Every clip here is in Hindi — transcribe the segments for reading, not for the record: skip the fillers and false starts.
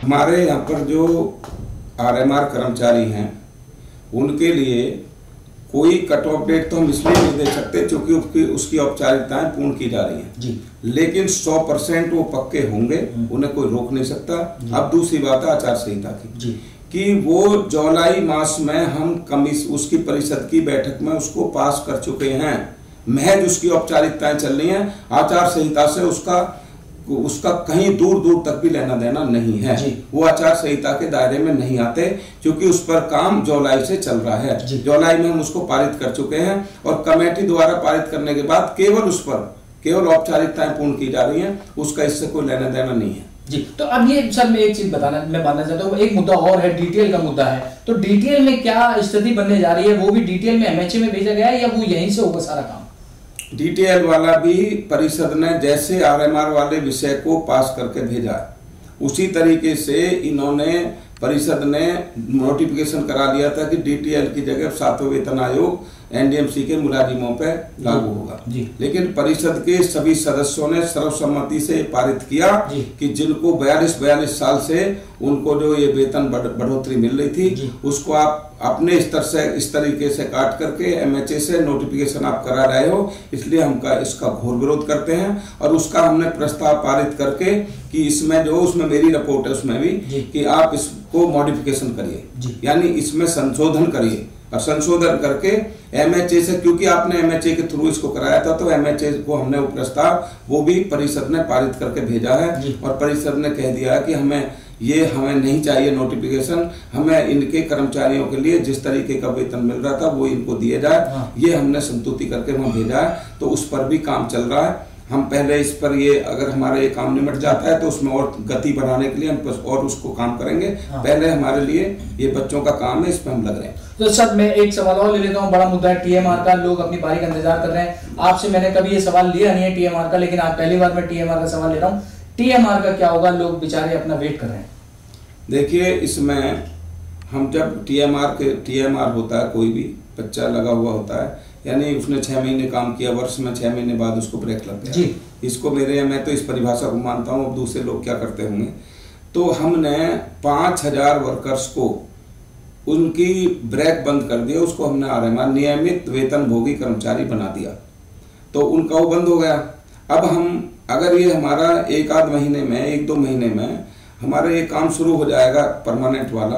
हमारे यहाँ पर जो आरएमआर कर्मचारी हैं उनके लिए कोई कट ऑफ डेट तो हम इसलिए नहीं दे सकते क्योंकि उसकी औपचारिकताएं पूर्ण की जा रही हैं जी। लेकिन 100% वो पक्के होंगे, उन्हें कोई रोक नहीं सकता। अब दूसरी बात है आचार संहिता की जी। कि वो जुलाई मास में हम उसकी परिषद की बैठक में उसको पास कर चुके हैं, महज उसकी औपचारिकताएं चल रही हैं। आचार संहिता से उसका कहीं दूर दूर तक भी लेना देना नहीं है। वो आचार संहिता के दायरे में नहीं आते क्योंकि उस पर काम जुलाई से चल रहा है। जुलाई में हम उसको पारित कर चुके हैं और कमेटी द्वारा पारित करने के बाद केवल औपचारिकताएं पूर्ण की जा रही हैं, उसका इससे कोई लेना देना नहीं है जी। तो अब ये सर मैं एक चीज मैं बताना चाहता हूँ, एक मुद्दा और है, डिटेल का मुद्दा है। तो डिटेल में क्या स्थिति बनने जा रही है? वो भी डिटेल में एमएचए में भेजा गया है या वो यहीं से होगा सारा काम? डीटीएल वाला भी परिषद ने जैसे आरएमआर वाले विषय को पास करके भेजा उसी तरीके से इन्होंने परिषद ने नोटिफिकेशन करा दिया था कि डीटीएल की जगह 7वां वेतन आयोग एनडीएमसी के मुलाजिमों पर लागू होगा। लेकिन परिषद के सभी सदस्यों ने सर्वसम्मति से पारित किया कि जिनको 42 साल से उनको जो ये वेतन बढ़ोतरी मिल रही थी उसको आप अपने स्तर से इस तरीके से काट करके एमएचए से नोटिफिकेशन आप करा रहे हो, इसलिए हम इसका घोर विरोध करते हैं। और उसका हमने प्रस्ताव पारित करके कि उसमें मेरी रिपोर्ट है उसमें भी कि आप इसको मॉडिफिकेशन करिए, यानी इसमें संशोधन करिए और संशोधन करके एमएचए से, क्योंकि आपने एमएचए के थ्रू इसको कराया था तो एमएचए को हमने वो प्रस्ताव वो भी परिषद ने पारित करके भेजा है और परिषद ने कह दिया है कि हमें नहीं चाहिए नोटिफिकेशन, हमें इनके कर्मचारियों के लिए जिस तरीके का वेतन मिल रहा था वो इनको दिए जाए। ये हमने संतुष्टि करके वहां भेजा है, तो उस पर भी काम चल रहा है। हम पहले इस पर अगर हमारा ये काम निमट जाता है तो उसमें और गति बढ़ाने के लिए हम और उसको काम करेंगे। पहले हमारे लिए ये बच्चों का काम है, इस पर हम लग रहे हैं। तो सर मैं एक सवाल और ले लेता हूँ, बड़ा मुद्दा है टीएमआर का। लोग अपनी बारी का इंतजार कर रहे हैं। आपसे मैंने कभी ये सवाल लिया नहीं है टीएमआर का, लेकिन आज पहली बार मैं टीएमआर का सवाल ले रहा हूँ। टीएमआर का क्या होगा? लोग बेचारे अपना वेट कर रहे हैं। देखिए, इसमें हम जब टीएमआर होता है, कोई भी बच्चा लगा हुआ होता है, यानी उसने 6 महीने काम किया, वर्ष में 6 महीने बाद उसको ब्रेक लग गया जी। इसको मैं तो इस परिभाषा को मानता हूँ, अब दूसरे लोग क्या करते होंगे। तो हमने 5000 वर्कर्स को उनकी ब्रेक बंद कर दिया, उसको हमने आरएमआर नियमित वेतन भोगी कर्मचारी बना दिया, तो उनका वो बंद हो गया। अब हम अगर ये हमारा 1-2 महीने में हमारा ये काम शुरू हो जाएगा परमानेंट वाला,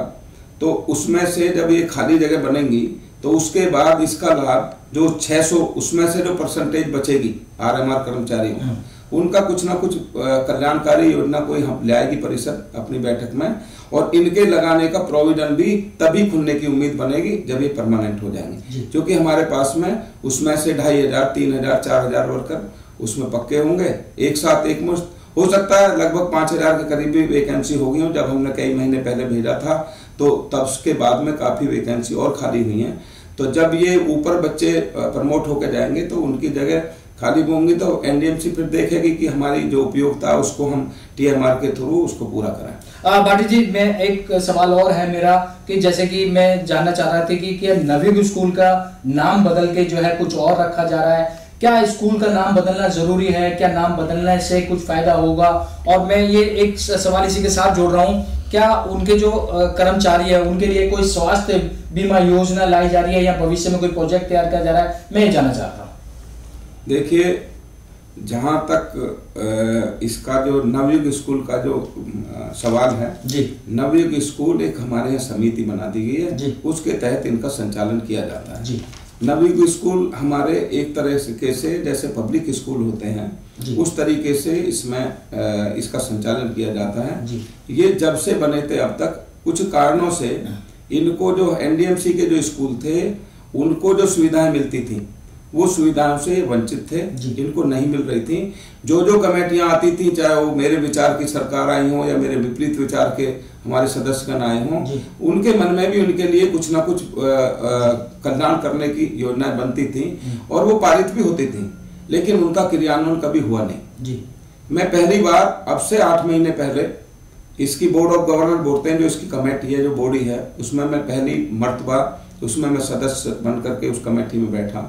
तो उसमें से जब ये खाली जगह बनेंगी तो उसके बाद इसका लाभ जो 600 उसमें से जो परसेंटेज बचेगी आरएमआर कर्मचारियों उनका कुछ ना कुछ कल्याणकारी योजना कोई हम लाएगी परिषद अपनी बैठक में, और इनके लगाने का प्रोविजन भी तभी खुलने की उम्मीद बनेगी जब ये परमानेंट हो जाएंगे। क्योंकि हमारे पास में उसमें से 2500, 3000, 4000 वर्कर उसमें पक्के होंगे, एक साथ एक मुश्त हो सकता है लगभग 5000 के करीब भी वैकेंसी होगी। जब हमने कई महीने पहले भेजा था तो तब के बाद में काफी वैकेंसी और खाली हुई हैं। तो जब ये ऊपर बच्चे प्रमोट होकर जाएंगे तो उनकी जगह खाली होंगी, तो एनडीएमसी फिर देखेगी कि हमारी जो उपयोगिता है उसको हम टीएमआर के थ्रू उसको पूरा करें। भाटी जी, मैं एक सवाल और है मेरा कि जैसे कि मैं जानना चाह रहा था कि नवयुग स्कूल का नाम बदल के जो है कुछ और रखा जा रहा है। क्या स्कूल का नाम बदलना जरूरी है? क्या नाम बदलने से कुछ फायदा होगा? और मैं ये एक सवाल इसी के साथ जोड़ रहा हूँ, क्या उनके जो कर्मचारी है उनके लिए कोई स्वास्थ्य बीमा योजना लाई जा रही है या भविष्य में कोई प्रोजेक्ट तैयार किया जा रहा है? मैं ये जानना चाहता हूँ। देखिए, जहाँ तक इसका जो नवयुग स्कूल का जो सवाल है जी, नवयुग स्कूल एक हमारे यहाँ समिति बना दी गई है जी, उसके तहत इनका संचालन किया जाता है जी। नवयुग स्कूल हमारे एक तरह से जैसे पब्लिक स्कूल होते हैं उस तरीके से इसमें इसका संचालन किया जाता है जी। ये जब से बने थे अब तक कुछ कारणों से इनको जो एनडीएमसी के जो स्कूल थे उनको जो सुविधाएं मिलती थी वो सुविधाओं से वंचित थे, इनको नहीं मिल रही थी। जो कमेटियां आती थी, चाहे वो मेरे विचार की सरकार आई हो या मेरे विपरीत विचार के हमारे सदस्यगण आए हों, उनके मन में भी उनके लिए कुछ ना कुछ कल्याण करने की योजनाएं बनती थी और वो पारित भी होती थी, लेकिन उनका क्रियान्वयन कभी हुआ नहीं जी। मैं पहली बार अब से 8 महीने पहले इसकी बोर्ड ऑफ गवर्नर बोलते हैं, जो इसकी कमेटी है, जो बॉडी है, उसमें मैं पहली मर्तबा उसमें मैं सदस्य बन करके उस कमेटी में बैठा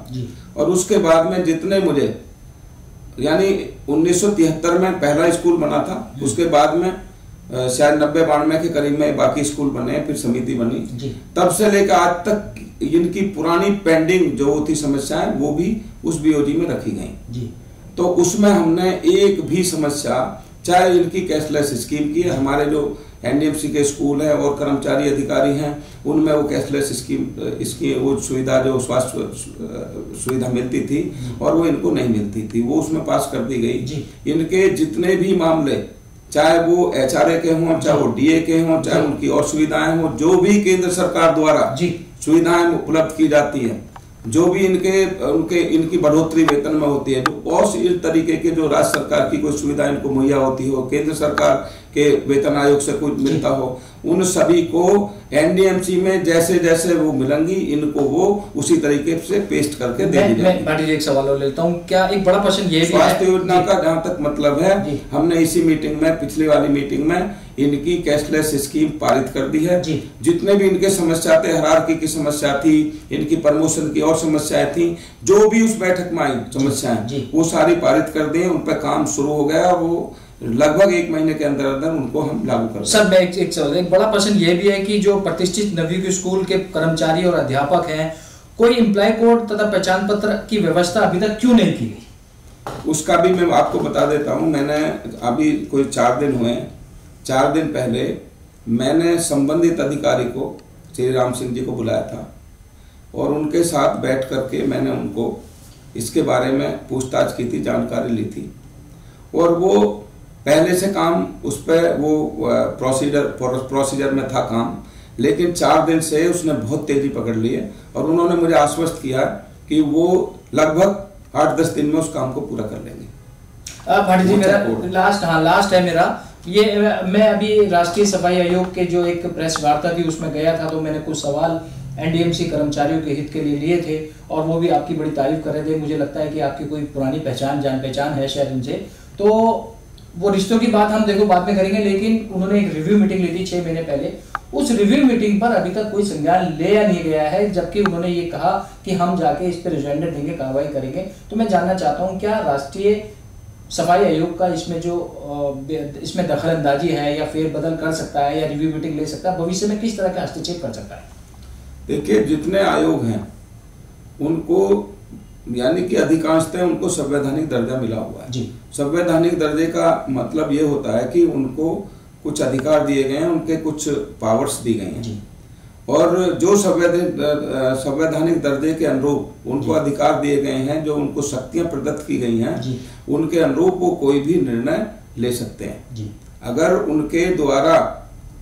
और उसके बाद में जितने मुझे, यानी 1973 में पहला स्कूल बना था, उसके बाद में शायद 90-92 के करीब में बाकी स्कूल बने, फिर समिति बनी। तब से लेकर आज तक इनकी पुरानी पेंडिंग जो थी समस्याएं वो भी उस बीओजी में रखी गई। तो उसमें हमने एक भी समस्या, चाहे इनकी कैशलेस स्कीम की, हमारे जो एनडीएमसी के स्कूल हैं और कर्मचारी अधिकारी हैं उनमें वो कैशलेस स्कीम इसकी वो सुविधा जो स्वास्थ्य सुविधा मिलती थी और वो इनको नहीं मिलती थी, वो उसमें पास कर दी गई। इनके जितने भी मामले, चाहे वो एचआरए के हों, चाहे वो डीए के हों, चाहे उनकी और सुविधाएं हों, जो भी केंद्र सरकार द्वारा सुविधाएं उपलब्ध की जाती है, जो भी इनकी बढ़ोतरी वेतन में होती है, जो और इस तरीके के जो राज्य सरकार की कोई सुविधा इनको मुहैया होती हो, केंद्र सरकार के वेतन आयोग से कुछ मिलता हो, उन सभी को एनडीएमसी में जैसे जैसे वो मिलेंगी इनको वो उसी तरीके से पेस्ट करके दे दी जाएगी। भाटी जी एक सवाल और लेता हूँ, क्या एक बड़ा प्रश्न ये भी स्वास्थ्य योजना का जहाँ तक मतलब है, हमने इसी मीटिंग में, पिछली वाली मीटिंग में इनकी कैशलेस स्कीम पारित कर दी है। जितने भी इनके समस्या थे, हायरार्की की समस्या थी, इनकी प्रमोशन की और समस्याएं थी, जो भी उस बैठक में आई समस्याएं वो सारी पारित कर दी, उन पर काम शुरू हो गया। वो लगभग 1 महीने के अंदर अंदर उनको हम लागू कर सर। मैं एक बड़ा प्रश्न ये भी है कि जो प्रतिष्ठित नवयुग स्कूल के कर्मचारी और अध्यापक हैं, कोई एम्प्लॉय कोड तथा पहचान पत्र की व्यवस्था अभी तक क्यों नहीं की गई? उसका भी मैं आपको बता देता हूं। मैंने अभी कोई 4 दिन हुए, 4 दिन पहले मैंने संबंधित अधिकारी को, श्री राम सिंह जी को बुलाया था और उनके साथ बैठ करके मैंने उनको इसके बारे में पूछताछ की थी, जानकारी ली थी। और वो पहले से काम उस पर वो प्रोसीजर में था काम, लेकिन 4 दिन से उसने बहुत तेजी पकड़ ली है और उन्होंने मुझे आश्वस्त किया कि वो लगभग 8-10 दिन में उस काम को पूरा कर लेंगे। भाटी जी मेरा लास्ट है मेरा ये, मैं अभी राष्ट्रीय सफाई आयोग के जो एक प्रेस वार्ता थी उसमें गया था, तो मैंने कुछ सवाल एनडीएमसी कर्मचारियों के हित के लिए थे और वो भी आपकी बड़ी तारीफ कर रहे थे। मुझे लगता है कि आपकी कोई पुरानी जान पहचान है शायद उनसे, तो वो रिश्तों की बात हम देखो बाद में करेंगे, लेकिन उन्होंने एक रिव्यू मीटिंग ली थी 6 महीने पहले। उस रिव्यू मीटिंग पर अभी तक कोई संज्ञान लिया नहीं गया है, जबकि उन्होंने ये कहा कि हम जाके इस पर रिजॉइंडर देंगे, कार्रवाई करेंगे। तो मैं जानना चाहता हूँ, क्या राष्ट्रीय सफाई आयोग का इसमें दखल अंदाजी है या फेर बदल कर सकता है या रिव्यू मीटिंग ले सकता है, भविष्य में किस तरह का हस्तक्षेप कर सकता है? देखिए, जितने आयोग हैं उनको यानी कि अधिकांशतः उनको संवैधानिक दर्जा मिला हुआ है। संवैधानिक दर्जे का मतलब ये होता है कि उनको कुछ अधिकार दिए गए हैं, उनके कुछ पावर्स दी गई हैं और जो संवैधानिक दर्जे के अनुरूप उनको अधिकार दिए गए हैं, जो उनको शक्तियां प्रदत्त की गई हैं, उनके अनुरूप वो कोई भी निर्णय ले सकते हैं। अगर उनके द्वारा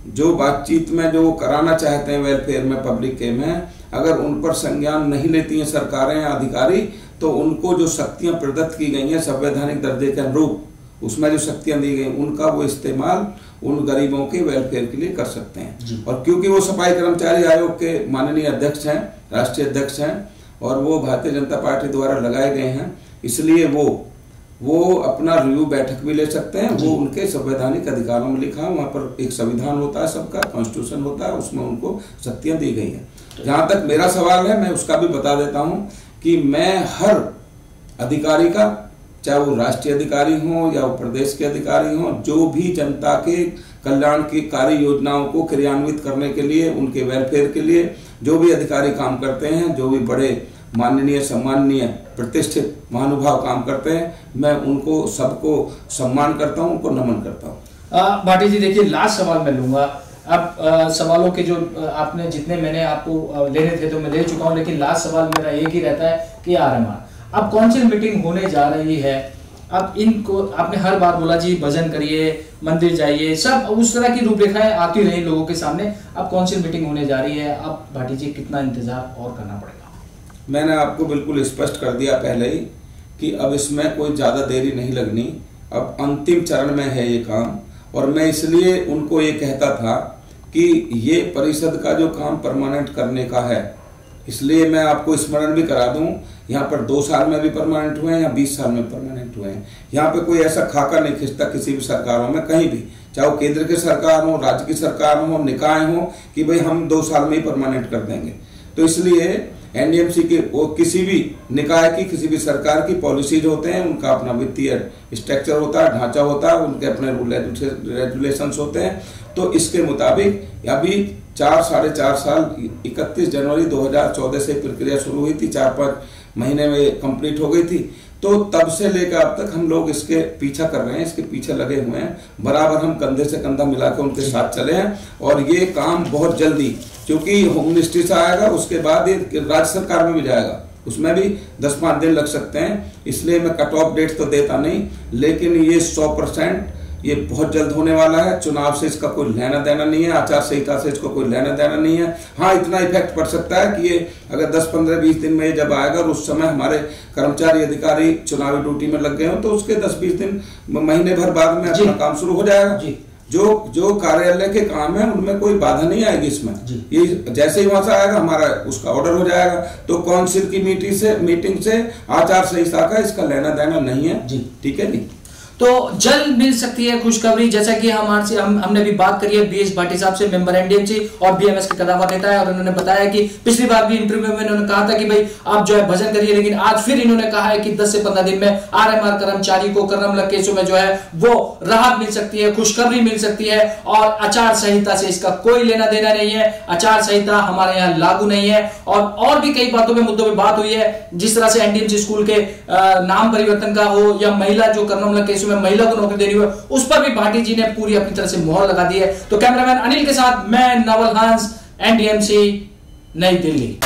जो बातचीत में जो कराना चाहते हैं वेलफेयर में, पब्लिक के में, अगर उन पर संज्ञान नहीं लेती हैं सरकारें या अधिकारी, तो उनको जो शक्तियां प्रदत्त की गई हैं संवैधानिक दर्जे के अनुरूप, उसमें जो शक्तियां दी गई उनका वो इस्तेमाल उन गरीबों के वेलफेयर के लिए कर सकते हैं। और क्योंकि वो सफाई कर्मचारी आयोग के माननीय अध्यक्ष हैं, राष्ट्रीय अध्यक्ष हैं और वो भारतीय जनता पार्टी द्वारा लगाए गए हैं, इसलिए वो अपना रिव्यू बैठक भी ले सकते हैं। वो उनके संवैधानिक अधिकारों में लिखा है, वहाँ पर एक संविधान होता है सबका, कॉन्स्टिट्यूशन होता है, उसमें उनको शक्तियां दी गई हैं। जहाँ तक मेरा सवाल है, मैं उसका भी बता देता हूँ कि मैं हर अधिकारी का, चाहे वो राष्ट्रीय अधिकारी हों या वो प्रदेश के अधिकारी हों, जो भी जनता के कल्याण की कार्य योजनाओं को क्रियान्वित करने के लिए, उनके वेलफेयर के लिए जो भी अधिकारी काम करते हैं, जो भी बड़े माननीय सम्माननीय प्रतिष्ठित महानुभाव काम करते हैं, मैं उनको सबको सम्मान करता हूं, उनको नमन करता हूं। भाटी जी देखिए, लास्ट सवाल मैं लूंगा। अब सवालों के जो आपने जितने मैंने आपको लेने थे तो मैं ले चुका हूं, लेकिन लास्ट सवाल मेरा एक ही रहता है कि अब काउंसिल मीटिंग होने जा रही है, अब इनको आपने हर बार बोला जी भजन करिए, मंदिर जाइए, सब उस तरह की रूपरेखाएं आती रही लोगों के सामने। अब काउंसिल मीटिंग होने जा रही है, अब भाटी जी कितना इंतजार और करना पड़ेगा? मैंने आपको बिल्कुल स्पष्ट कर दिया पहले ही कि अब इसमें कोई ज़्यादा देरी नहीं लगनी, अब अंतिम चरण में है ये काम। और मैं इसलिए उनको ये कहता था कि ये परिषद का जो काम परमानेंट करने का है, इसलिए मैं आपको स्मरण भी करा दूं, यहाँ पर 2 साल में भी परमानेंट हुए हैं या 20 साल में परमानेंट हुए हैं। यहाँ पे कोई ऐसा खाका नहीं खिंचता किसी भी सरकारों में, कहीं भी, चाहे वो केंद्र की सरकार हो, राज्य की सरकार हो, निकाय हो, कि भाई हम 2 साल में ही परमानेंट कर देंगे। तो इसलिए एनडीएमसी के वो किसी भी निकाय की, किसी भी सरकार की पॉलिसीज होते हैं, उनका अपना वित्तीय स्ट्रक्चर होता है, ढांचा होता है, उनके अपने रूल रेगुलेशंस होते हैं। तो इसके मुताबिक अभी 4-4.5 साल 31 जनवरी 2014 से प्रक्रिया शुरू हुई थी, 4-5 महीने में कंप्लीट हो गई थी। तो तब से लेकर अब तक हम लोग इसके पीछा कर रहे हैं, इसके पीछे लगे हुए हैं, बराबर हम कंधे से कंधा मिलाकर उनके साथ चले हैं। और ये काम बहुत जल्दी, क्योंकि होम मिनिस्ट्री से आएगा, उसके बाद ये राज्य सरकार में भी जाएगा, उसमें भी 10-5 दिन लग सकते हैं। इसलिए मैं कट ऑफ डेट तो देता नहीं, लेकिन ये 100% ये बहुत जल्द होने वाला है। चुनाव से इसका कोई लेना देना नहीं है, आचार संहिता से इसको कोई लेना देना नहीं है। हाँ, इतना इफेक्ट पड़ सकता है कि ये अगर 10-15-20 दिन में जब आएगा और उस समय हमारे कर्मचारी अधिकारी चुनावी ड्यूटी में लग गए हो, तो उसके 10-20 दिन महीने भर बाद में अपना काम शुरू हो जाएगा। जो कार्यालय के काम है उनमें कोई बाधा नहीं आएगी इसमें। ये जैसे ही वहां से आएगा हमारा उसका ऑर्डर हो जाएगा। तो काउंसिल की मीटिंग से आचार संहिता का इसका लेना देना नहीं है। ठीक है नहीं। तो जल्द मिल सकती है खुशखबरी, जैसा कि हमने भी बात करी है बीएस भाटी साहब से, मेंबर एनडीएमसी और बीएमएस के कदावर नेता है, और उन्होंने बताया कि पिछली बार भी इंटरव्यू में उन्होंने कहा था कि भाई आप जो है भजन करिए, लेकिन आज फिर इन्होंने कहा है कि 10 से 15 दिन में आरएमआर कर्मचारी को कर्मलक केसों में जो है वो राहत मिल सकती है, खुशखबरी मिल सकती है। और आचार संहिता से इसका कोई लेना देना नहीं है, आचार संहिता हमारे यहाँ लागू नहीं है। और भी कई बातों में मुद्दों में बात हुई है, जिस तरह से एनडीएमसी स्कूल के नाम परिवर्तन का हो, या महिला जो कर्मलक केसों में महिला को नौकरी देनी हो, उस पर भी भाटी जी ने पूरी अपनी तरह से मोहर लगा दी है। तो कैमरामैन अनिल के साथ मैं नवल हंस, एनडीएमसी, नई दिल्ली।